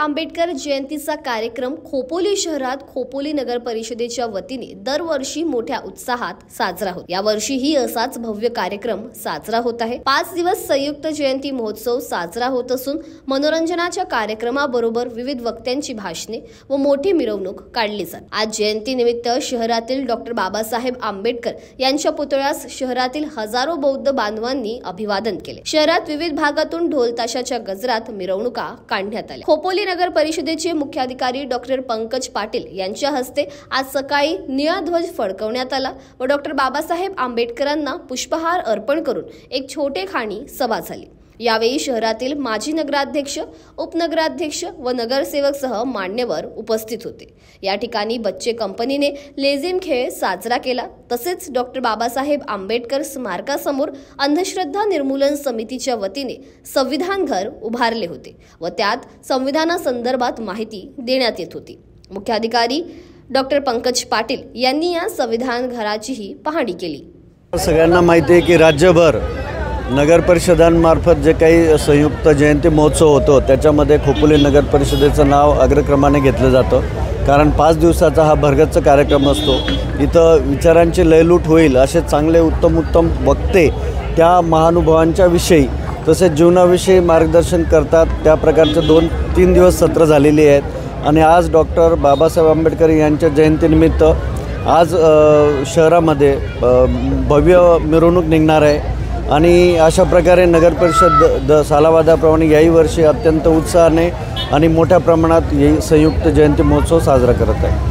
आंबेडकर जयंतीचा कार्यक्रम खोपोली शहरात खोपोली नगर परिषदेच्या वतीने दरवर्षी मोठ्या उत्साहात साजरा होतो। यावर्षीही असाच भव्य कार्यक्रम साजरा होत आहे। 5 दिवस संयुक्त जयंती महोत्सव साजरा होत असून मनोरंजनाच्या कार्यक्रमाबरोबर विविध वक्त्यांची भाषणे व मोठी मिरवणूक काढली जाते। आज जयंती निमित्त शहरातील डॉक्टर बाबासाहेब आंबेडकर यांच्या पुतळ्यास शहरातील हजारो बौद्ध बांधवांनी अभिवादन केले। शहरात विविध भागातून ढोल ताशाच्या गजरात मिरवणुका काढण्यात आल्या। खोपोली नगर परिषदेचे मुख्याधिकारी डॉक्टर पंकज पाटील यांच्या हस्ते आज सकाळी निळा ध्वज फडकवण्यात आला व डॉक्टर बाबासाहेब आंबेडकरांना पुष्पहार अर्पण करून एक छोटेखानी सभा झाली। यावेळी शहरातील माजी नगराध्यक्ष, उपनगराध्यक्ष व नगरसेवक सह मान्यवर उपस्थित होते। या ठिकाणी बच्चे कंपनीने लेझिम खेळ साजरा केला। तसेच डॉक्टर बाबासाहेब आंबेडकर स्मारकासमोर अंधश्रद्धा निर्मूलन समितीच्या वतीने संविधान घर उभारले होते व त्यात संविधानासंदर्भात माहिती देण्यात येत होती। मुख्याधिकारी डॉक्टर पंकज पाटील यांनी या संविधान घराचीही पाहणी केली। सगळ्यांना माहिती आहे की राज्यभर नगर परिषदांमार्फत जे काही संयुक्त जयंती महोत्सव होतो त्याच्यामध्ये खोपोली नगर परिषदेचं नाव अग्रक्रमाने घेतलं जातं, कारण 5 दिवसाचा हा भरगच्च कार्यक्रम असतो। इथं विचारांची लयलूट होईल असे चांगले उत्तम वक्ते त्या महानुभावांच्या विषयी तसेच जीवनाविषयी मार्गदर्शन करतात। त्या प्रकारचे 2-3 दिवस सत्र झालेली आहेत आणि आज डॉक्टर बाबासाहेब आंबेडकर यांच्या जयंतीनिमित्त आज शहरामध्ये भव्य मिरवणूक निघणार आहे आणि अशा प्रकारे नगर परिषद सालावादाप्रमाणे याही वर्षी अत्यंत उत्साहाने आणि मोठ्या प्रमाणात संयुक्त जयंती महोत्सव साजरा करत आहे।